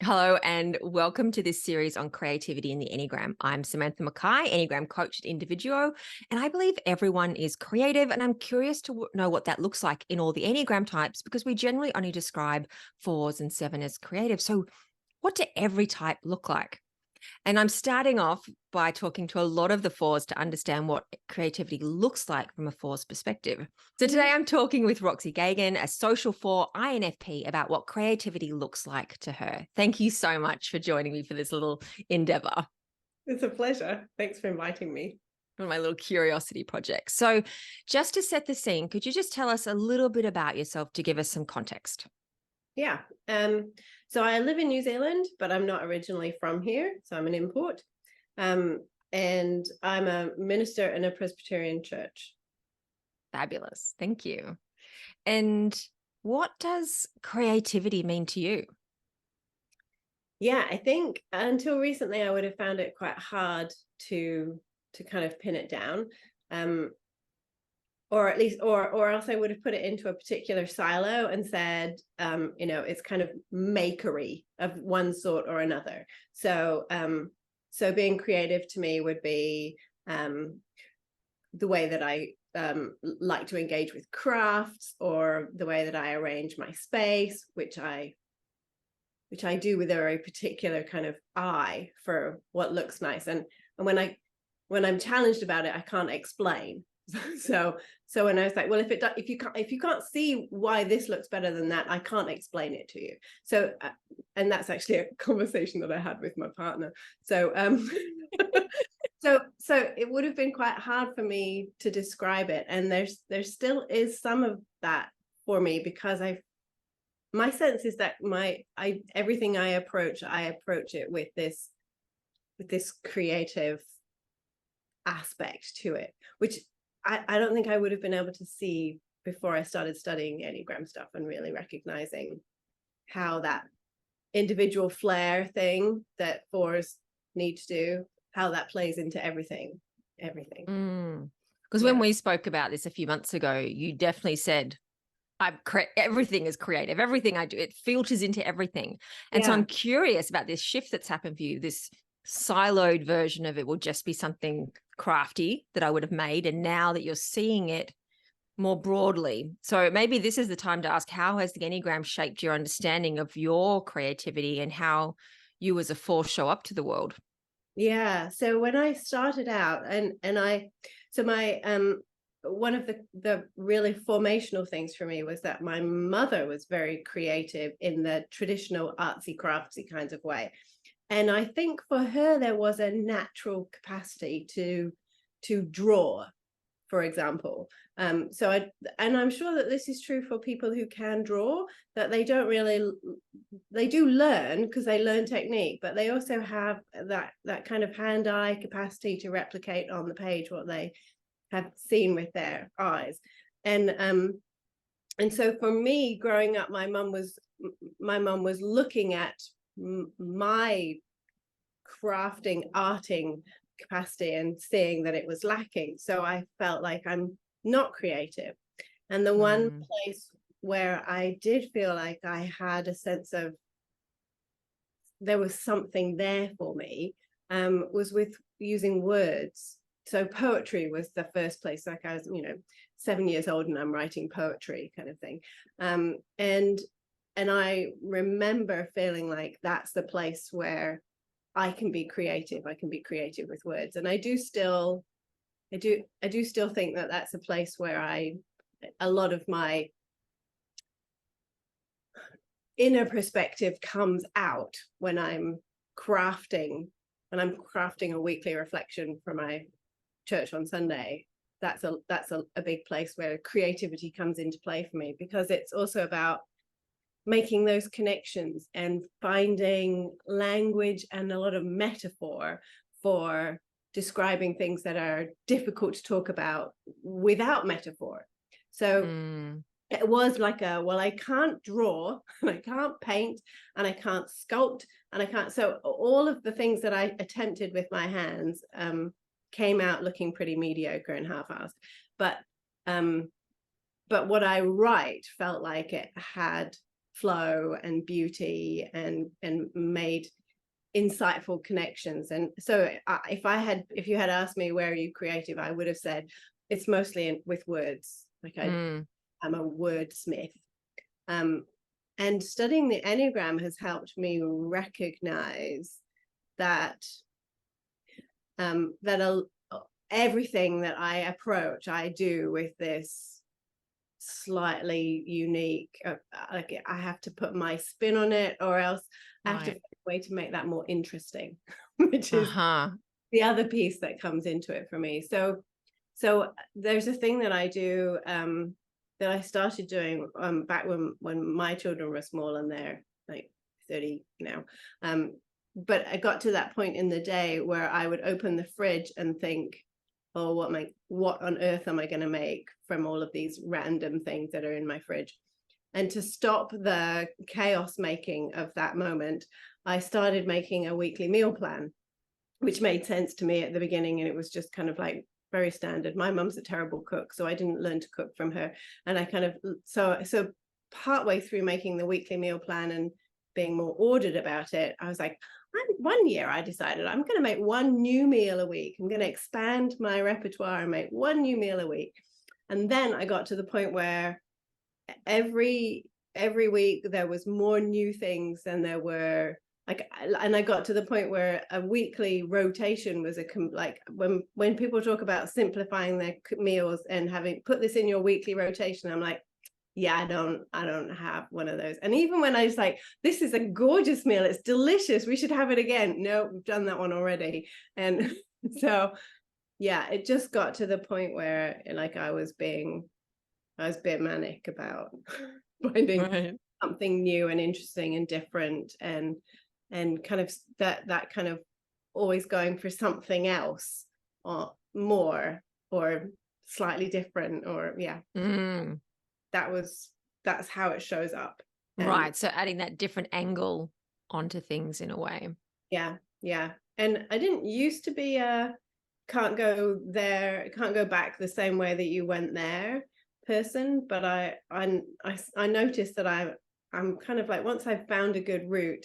Hello and welcome to this series on creativity in the Enneagram. I'm Samantha Mackay, Enneagram coach at Individuo, and I believe everyone is creative. And I'm curious to know what that looks like in all the Enneagram types because we generally only describe 4s and 7 as creative. So, what do every type look like? And I'm starting off by talking to a lot of the 4s to understand what creativity looks like from a 4's perspective. So today I'm talking with Roxy Gagan, a social 4 INFP, about what creativity looks like to her. Thank you so much for joining me for this little endeavor. It's a pleasure. Thanks for inviting me. On my little curiosity project. So just to set the scene, could you just tell us a little bit about yourself to give us some context? Yeah. So I live in New Zealand, but I'm not originally from here. So I'm an import. And I'm a minister in a Presbyterian church. Fabulous. Thank you. And what does creativity mean to you? Yeah, I think until recently I would have found it quite hard to kind of pin it down. Or at least or else I would have put it into a particular silo and said, it's kind of makery of one sort or another. So so being creative to me would be the way that I like to engage with crafts, or the way that I arrange my space, which I do with a very particular kind of eye for what looks nice. And when I'm challenged about it, I can't explain. So when I was like, well, if you can't see why this looks better than that, I can't explain it to you. So and that's actually a conversation that I had with my partner. So so it would have been quite hard for me to describe it, and there still is some of that for me, because my sense is that everything I approach it with this creative aspect to it, which I don't think I would have been able to see before I started studying Enneagram stuff and really recognizing how that individual flair thing that 4s need to do, how that plays into everything. Because when Yeah. we spoke about this a few months ago, you definitely said, everything is creative. Everything I do, it filters into everything. And so Yeah. I'm curious about this shift that's happened for you. This siloed version of it will just be something crafty that I would have made. And now that you're seeing it more broadly. So maybe this is the time to ask, how has the Enneagram shaped your understanding of your creativity and how you as a 4 show up to the world? Yeah. So when I started out, my one of the really formational things for me was that my mother was very creative in the traditional artsy craftsy kinds of way. And I think for her there was a natural capacity to draw, for example. And I'm sure that this is true for people who can draw, that they do learn, because they learn technique, but they also have that kind of hand-eye capacity to replicate on the page what they have seen with their eyes. And so for me, growing up, my mum was looking at my crafting, arting capacity and seeing that it was lacking. So I felt like I'm not creative. And the one place where I did feel like I had a sense of there was something there for me was with using words. So poetry was the first place. Like I was, 7 years old and I'm writing poetry kind of thing. And I remember feeling like that's the place where I can be creative. I can be creative with words. And I do still think that that's a place where a lot of my inner perspective comes out when I'm crafting a weekly reflection for my church on Sunday. That's a big place where creativity comes into play for me, because it's also about making those connections and finding language and a lot of metaphor for describing things that are difficult to talk about without metaphor. So it was like I can't draw and I can't paint and I can't sculpt and I can't. So all of the things that I attempted with my hands came out looking pretty mediocre and half-assed. But what I write felt like it had flow and beauty, and made insightful connections. And so if you had asked me, where are you creative, I would have said it's mostly with words. Like I'm a wordsmith. And studying the Enneagram has helped me recognize that everything that I approach, I do with this slightly unique, like I have to put my spin on it, or else I have to find a way to make that more interesting, which is the other piece that comes into it for me. So there's a thing that I do, that I started doing back when my children were small, and they're like 30 now. But I got to that point in the day where I would open the fridge and think, oh, what on earth am I going to make from all of these random things that are in my fridge? And to stop the chaos making of that moment, I started making a weekly meal plan, which made sense to me at the beginning. And it was just kind of like very standard. My mum's a terrible cook, so I didn't learn to cook from her. And I kind of, so partway through making the weekly meal plan and being more ordered about it, I was like, one year I decided I'm going to make one new meal a week. I'm going to expand my repertoire and make one new meal a week. And then I got to the point where every week there was more new things than there were, like, and I got to the point where a weekly rotation was like when people talk about simplifying their meals and having put this in your weekly rotation, I'm like, yeah, I don't have one of those. And even when I was like, this is a gorgeous meal, it's delicious, we should have it again. No, we've done that one already. And so, yeah, it just got to the point where like I was a bit manic about finding something new and interesting and different, and kind of that kind of always going for something else or more or slightly different, or that's how it shows up. Right. So adding that different angle onto things in a way. Yeah. And I didn't used to be can't go back the same way that you went there person, but I noticed that I'm kind of like, once I've found a good route,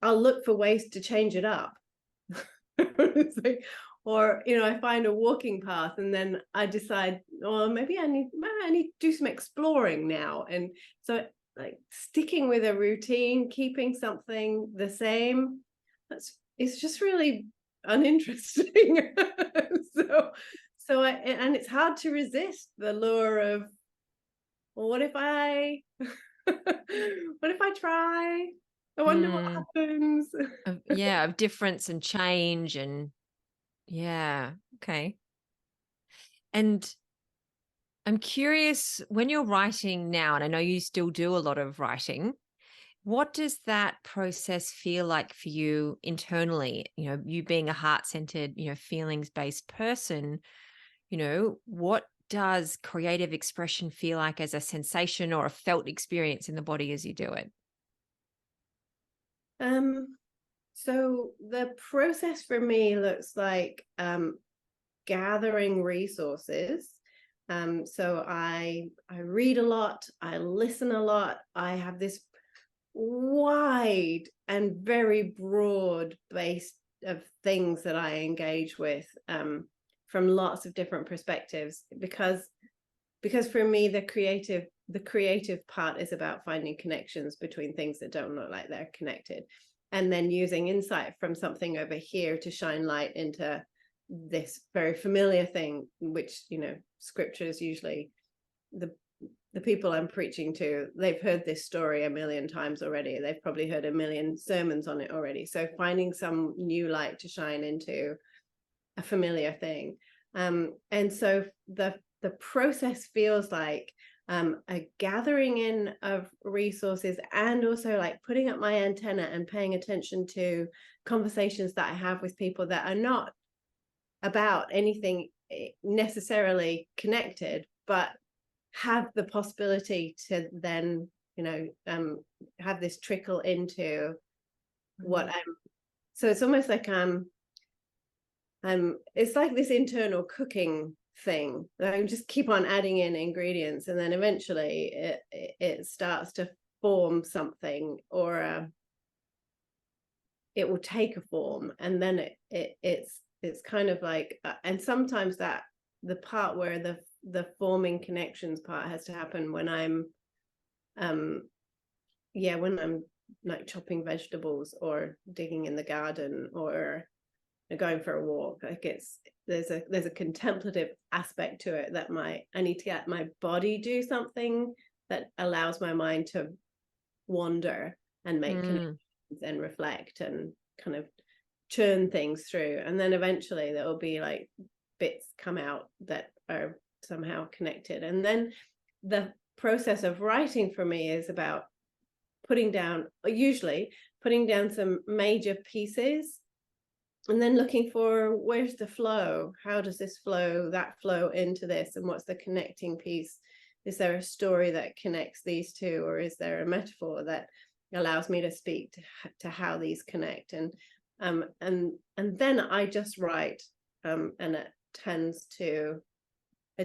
I'll look for ways to change it up. Like, or I find a walking path and then I decide, oh, maybe I need to do some exploring now. And so like sticking with a routine, keeping something the same, it's just really uninteresting. And it's hard to resist the lure of, well, what if I try? I wonder what happens. Of difference and change, and okay. And I'm curious, when you're writing now, and I know you still do a lot of writing, what does that process feel like for you internally? You being a heart-centered, feelings-based person, what does creative expression feel like as a sensation or a felt experience in the body as you do it? So the process for me looks like gathering resources. So I read a lot, I listen a lot, I have this wide and very broad base of things that I engage with from lots of different perspectives, because for me the creative part is about finding connections between things that don't look like they're connected, and then using insight from something over here to shine light into this very familiar thing, which scripture is usually the people I'm preaching to, they've heard this story a million times already. They've probably heard a million sermons on it already. So finding some new light to shine into a familiar thing. And so the process feels like a gathering in of resources, and also like putting up my antenna and paying attention to conversations that I have with people that are not about anything necessarily connected, but have the possibility to then have this trickle into what so it's almost like it's like this internal cooking thing. I just keep on adding in ingredients, and then eventually it starts to form something, or it will take a form, and then it's kind of like, and sometimes that the part where the forming connections part has to happen when I'm when I'm like chopping vegetables or digging in the garden or going for a walk. Like there's a contemplative aspect to it that I need to get my body do something that allows my mind to wander and make connections and reflect and kind of churn things through, and then eventually there will be like bits come out that are somehow connected. And then the process of writing for me is about usually putting down some major pieces and then looking for, where's the flow, how does this flow, that flow into this, and what's the connecting piece? Is there a story that connects these two, or is there a metaphor that allows me to speak to how these connect? And then I just write, and it tends to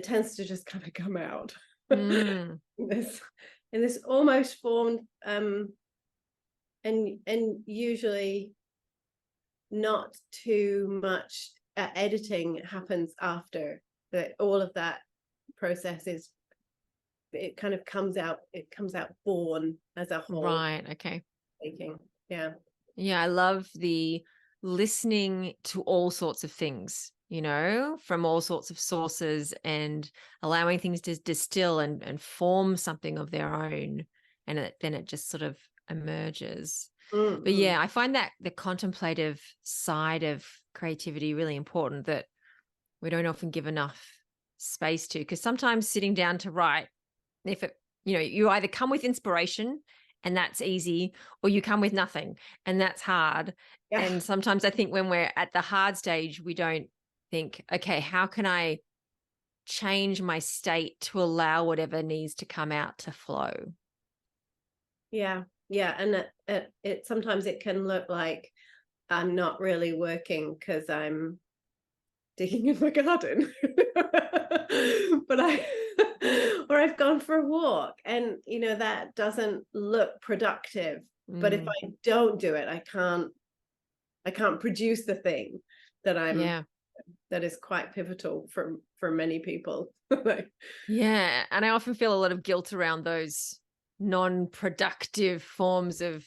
just kind of come out in this almost formed, and usually not too much editing happens after that. All of that process is, it kind of comes out born as a whole. Right. Okay. Yeah. Yeah. I love the listening to all sorts of things, from all sorts of sources, and allowing things to distill and form something of their own. And then it just sort of emerges. But yeah, I find that the contemplative side of creativity really important, that we don't often give enough space to, because sometimes sitting down to write, if it, you either come with inspiration and that's easy, or you come with nothing and that's hard. Yeah. And sometimes I think when we're at the hard stage, we don't think, okay, how can I change my state to allow whatever needs to come out to flow? Yeah. And it sometimes it can look like I'm not really working because I'm digging in my garden. But or I've gone for a walk, and that doesn't look productive. But if I don't do it, I can't produce the thing that that is quite pivotal for many people. Yeah. And I often feel a lot of guilt around those non-productive forms of,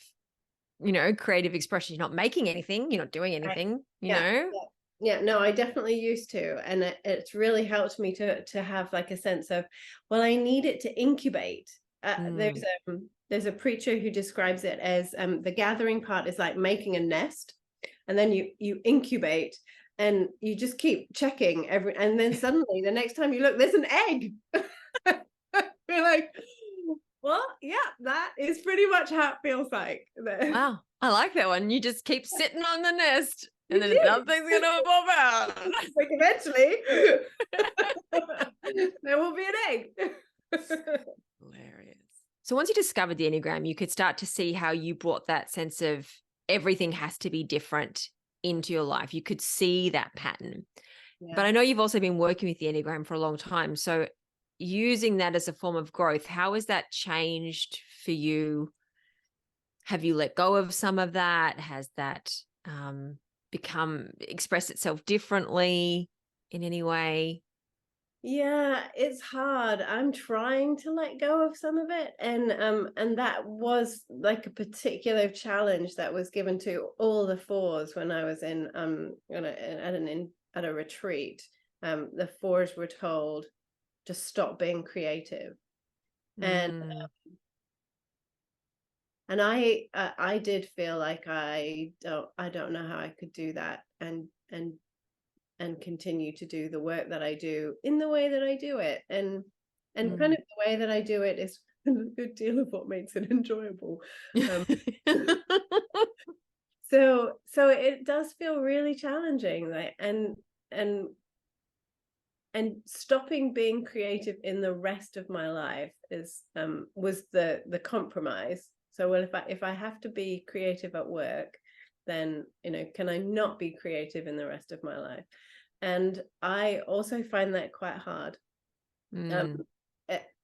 creative expression. You're not making anything, you're not doing anything, Yeah, no, I definitely used to. And it's really helped me to have like a sense of, well, I need it to incubate. There's a preacher who describes it as, the gathering part is like making a nest, and then you incubate, and you just keep checking and then suddenly the next time you look, there's an egg. You're like, well, yeah, that is pretty much how it feels like. Wow, I like that one. You just keep sitting on the nest, and then something's gonna pop out. Like eventually there will be an egg. Hilarious. So once you discovered the Enneagram, you could start to see how you brought that sense of everything has to be different into your life. You could see that pattern. Yeah. But I know you've also been working with the Enneagram for a long time. So using that as a form of growth, how has that changed for you? Have you let go of some of that? Has that expressed itself differently in any way? Yeah, it's hard. I'm trying to let go of some of it, and that was like a particular challenge that was given to all the fours when I was in at a retreat. The fours were told to stop being creative, and I did feel like I don't know how I could do that and continue to do the work that I do in the way that I do it, and kind of the way that I do it is a good deal of what makes it enjoyable. So it does feel really challenging, like, and stopping being creative in the rest of my life is was the compromise. So, well, if I have to be creative at work, then can I not be creative in the rest of my life? And I also find that quite hard.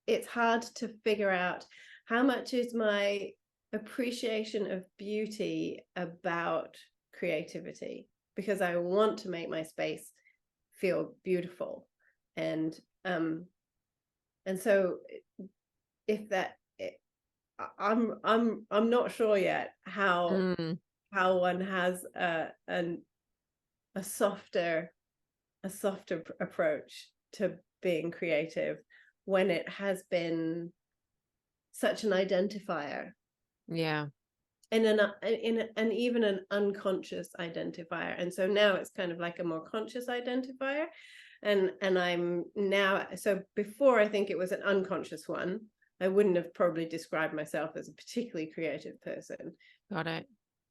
It's hard to figure out how much is my appreciation of beauty about creativity? Because I want to make my space feel beautiful. And so if that I'm not sure yet how Mm. one has a softer approach to being creative when it has been such an identifier, Yeah. and and even an unconscious identifier. And so now it's kind of like a more conscious identifier, and I'm now, so before I think it was an unconscious one. I wouldn't have probably described myself as a particularly creative person, Got it.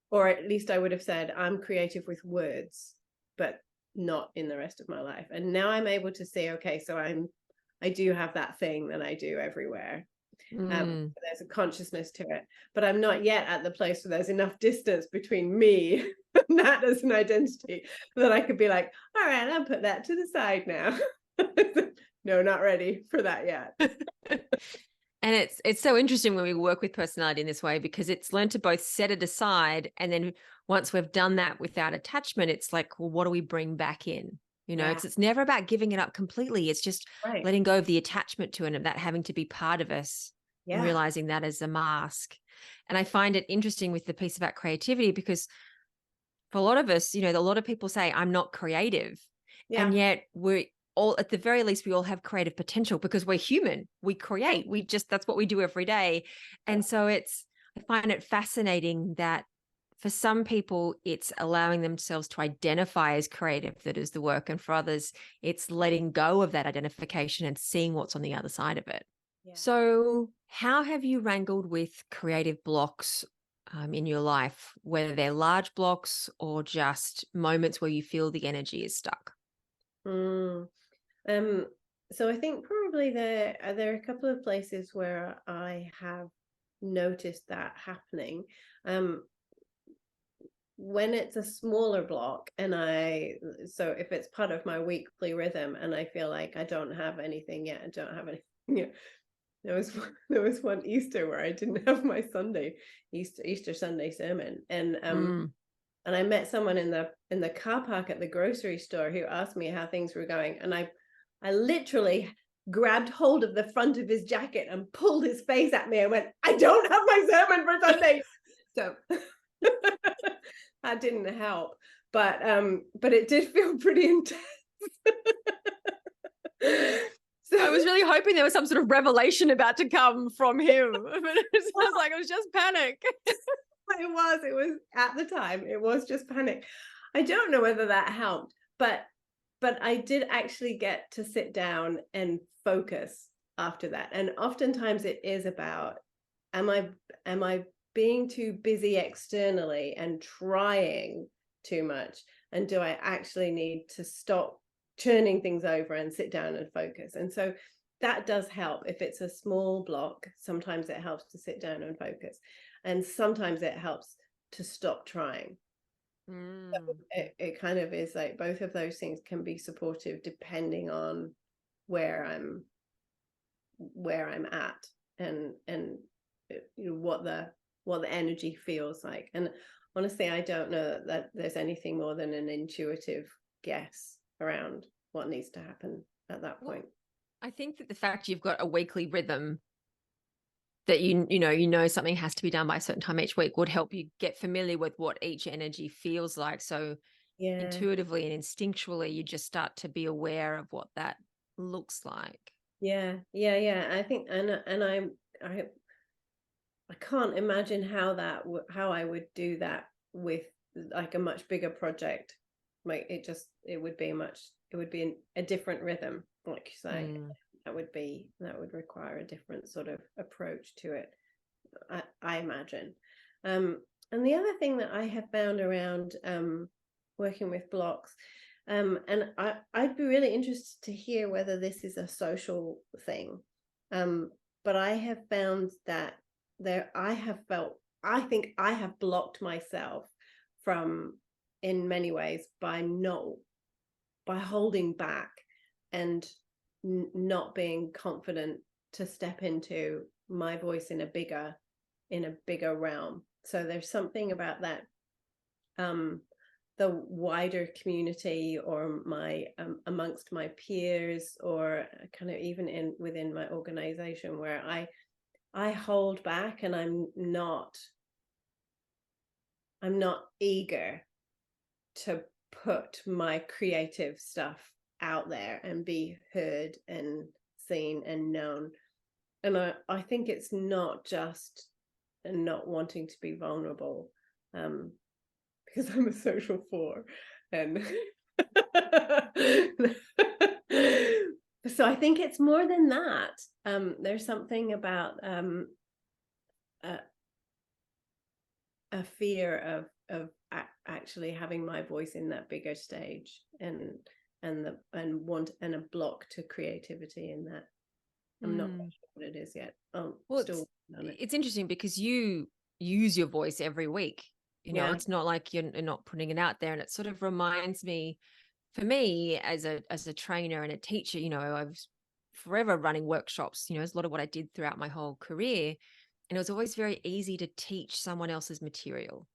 or at least I would have said I'm creative with words, but not in the rest of my life. And now I'm able to say, okay, so I do have that thing that I do everywhere. Mm. There's a consciousness to it, but I'm not yet at the place where there's enough distance between me and that as an identity that I could be like, all right, I'll put that to the side now. No, not ready for that yet. And it's so interesting when we work with personality in this way, because it's learned to both set it aside, and then once we've done that without attachment, it's like, well, what do we bring back in? Yeah, It's never about giving it up completely. It's just right. letting go of the attachment to it, and of that having to be part of us, and Yeah, realizing that as a mask. And I find it interesting with the piece about creativity, because for a lot of us, a lot of people say, I'm not creative. And yeah, yet we're all, at the very least, we all have creative potential, because we're human. We create, that's what we do every day. yeah, And so I find it fascinating that for some people, it's allowing themselves to identify as creative that is the work. And for others, it's letting go of that identification and seeing what's on the other side of it. yeah. So, how have you wrangled with creative blocks in your life, whether they're large blocks or just moments where you feel the energy is stuck? Mm. Um, so I think probably there are a couple of places where I have noticed that happening. Um, when it's a smaller block, so if it's part of my weekly rhythm and I feel like I don't have anything yet, I don't have anything yet. There was one Easter where I didn't have my Easter Sunday sermon, Mm. and I met someone in the car park at the grocery store who asked me how things were going, and I literally grabbed hold of the front of his jacket and pulled his face at me and went, I don't have my sermon for Sunday. So that didn't help, but it did feel pretty intense. I So was really hoping there was some sort of revelation about to come from him, but it sounds like it was just panic. it was at the time, it was just panic. I don't know whether that helped, but I did actually get to sit down and focus after that. And oftentimes it is about, am I being too busy externally and trying too much, and do I actually need to stop churning things over and sit down and focus? And so that does help. If it's a small block, sometimes it helps to sit down and focus, and sometimes it helps to stop trying. Mm. It kind of is like both of those things can be supportive depending on where I'm at, and what the energy feels like. And honestly, I don't know that there's anything more than an intuitive guess around what needs to happen at that Well, point. I think that the fact you've got a weekly rhythm, that something has to be done by a certain time each week, would help you get familiar with what each energy feels like. So Yeah, intuitively and instinctually, you just start to be aware of what that looks like. yeah. I think, and I I can't imagine how I would do that with like a much bigger project. Like it would be a different rhythm, like you say. Mm. That would require a different sort of approach to it, I imagine. And the other thing that I have found around working with blocks, and I'd be really interested to hear whether this is a social thing, but I have found that I think I have blocked myself from, in many ways, by holding back and not being confident to step into my voice in a bigger realm. So there's something about that, the wider community, or my amongst my peers, or kind of even within my organization, where I hold back, and I'm not eager to put my creative stuff out there and be heard and seen and known. And I think it's not just not wanting to be vulnerable, because I'm a social 4, and so I think it's more than that. There's something about a fear of actually having my voice in that bigger stage, and a block to creativity in that. I'm not sure what it is yet. Well, Still on it. it's interesting because you use your voice every week. Yeah. It's not like you're not putting it out there. And it sort of reminds me, for me as a trainer and a teacher, I was forever running workshops. It's a lot of what I did throughout my whole career. And it was always very easy to teach someone else's material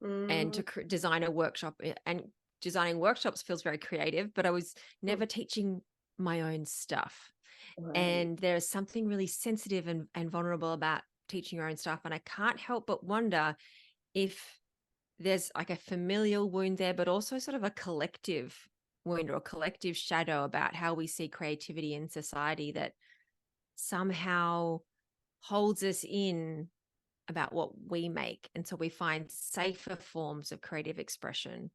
and to design a workshop. And designing workshops feels very creative, but I was never teaching my own stuff. Right. And there is something really sensitive and vulnerable about teaching your own stuff. And I can't help but wonder if there's like a familial wound there, but also sort of a collective wound or a collective shadow about how we see creativity in society that somehow holds us in about what we make. And so we find safer forms of creative expression,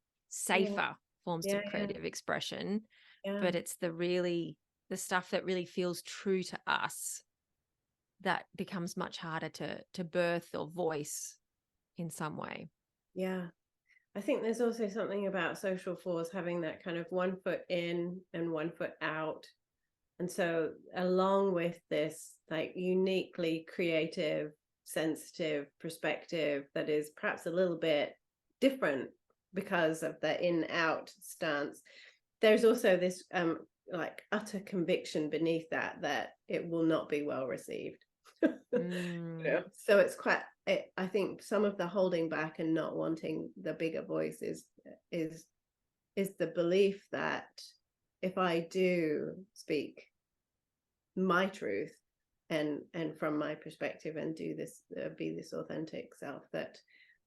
expression, but it's the stuff that really feels true to us that becomes much harder to birth or voice in some way. Yeah. I think there's also something about social 4s having that kind of 1 foot in and 1 foot out. And so along with this like uniquely creative, sensitive perspective that is perhaps a little bit different because of the in-out stance, there's also this like utter conviction beneath that it will not be well received. So it's quite, I think some of the holding back and not wanting the bigger voice is the belief that if I do speak my truth and from my perspective and do this, be this authentic self, that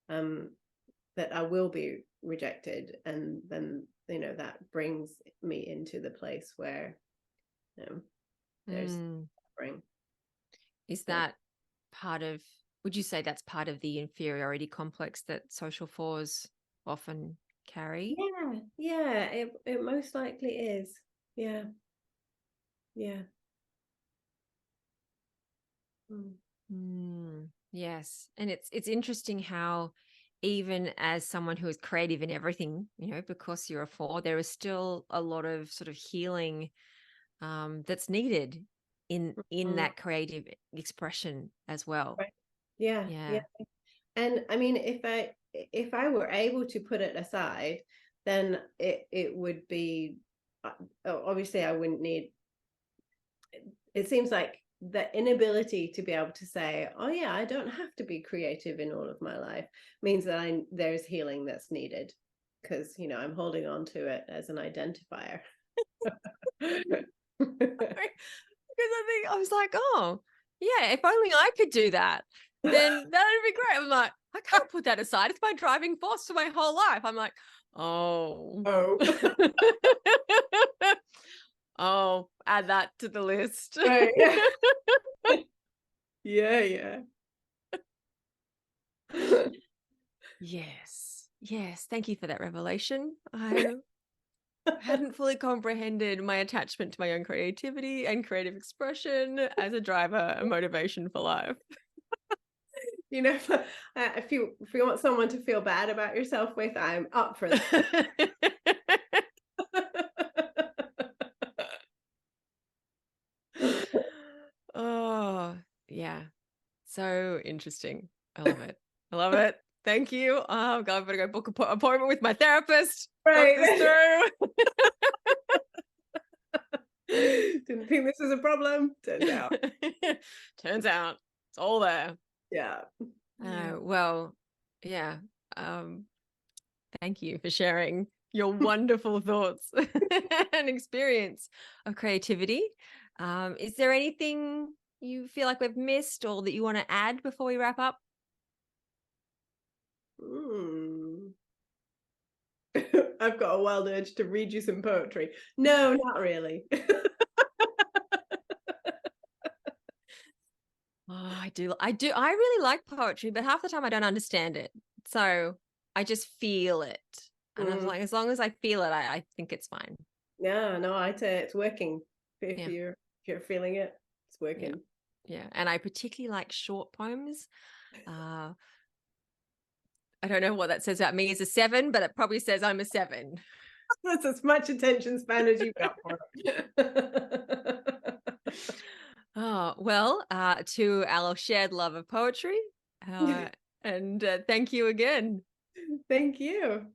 I will be rejected, and then that brings me into the place where there's suffering. Is that would you say that's part of the inferiority complex that social 4s often carry? Yeah, it most likely is. Yeah. Yes. And it's interesting how even as someone who is creative in everything, because you're a 4, there is still a lot of sort of healing that's needed in that creative expression as well. Right. Yeah. And I mean, if I were able to put it aside, then it would be, obviously I wouldn't need, it seems like the inability to be able to say, oh yeah, I don't have to be creative in all of my life, means that there's healing that's needed, because I'm holding on to it as an identifier. Because I was like, oh yeah, if only I could do that, then that would be great. I'm like, I can't put that aside. It's my driving force for my whole life. I'm like, oh. Oh, add that to the list. Right. Yeah. Yes. Thank you for that revelation. I hadn't fully comprehended my attachment to my own creativity and creative expression as a driver and motivation for life. If you want someone to feel bad about yourself with, I'm up for that. Oh, yeah. So interesting. I love it. Thank you. Oh, God, I'm going to go book an appointment with my therapist. Right. Talk this through. Didn't think this was a problem. Turns out. Turns out it's all there. Yeah. Well, yeah. Thank you for sharing your wonderful thoughts and experience of creativity. Is there anything you feel like we've missed or that you want to add before we wrap up? Mm. I've got a wild urge to read you some poetry. No, not really. Oh, I do. I do. I really like poetry, but half the time I don't understand it. So I just feel it. And I was Mm. like, as long as I feel it, I think it's fine. Yeah, no, I'd say it's working. If Yeah. you're feeling it, it's Yeah. working. Yeah. And I particularly like short poems. Uh, I don't know what that says about me as a 7, but it probably says I'm a 7. That's as much attention span as you've got for it. Oh, well, to our shared love of poetry. And thank you again. Thank you.